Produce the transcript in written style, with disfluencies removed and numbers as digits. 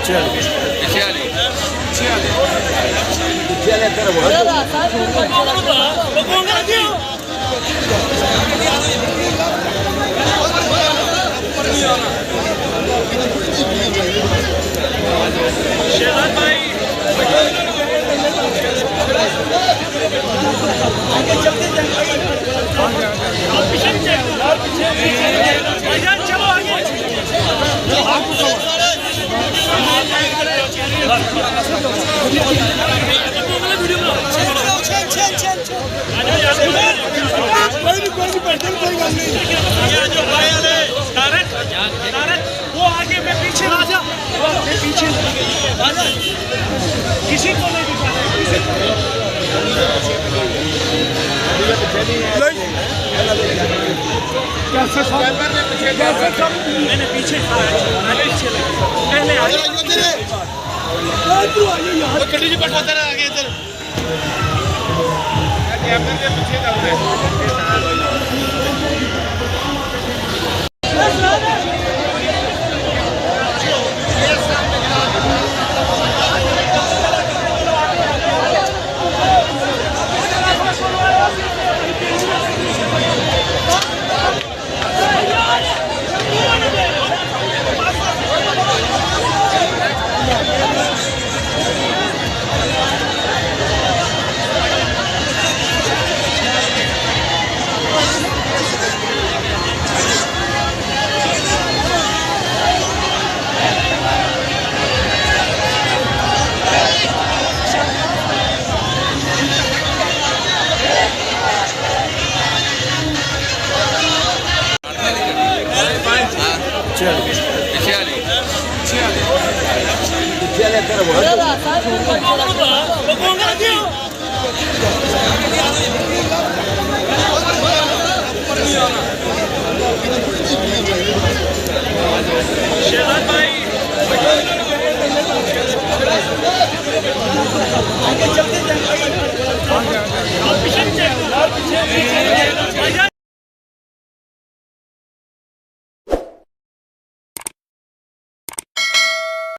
चलो आगे वो आगे मैं पीछे राजा मैं पीछे राजा किसी को नहीं दिखाना मैंने पीछे पहले ਗੱਡੀ 'ਚ ਬੈਠਾ ਤੇਰਾ ਆ ਗਿਆ ਇੱਧਰ ਕੈਮਰੇ ਦੇ ਪਿੱਛੇ ਚੱਲਦੇ चलो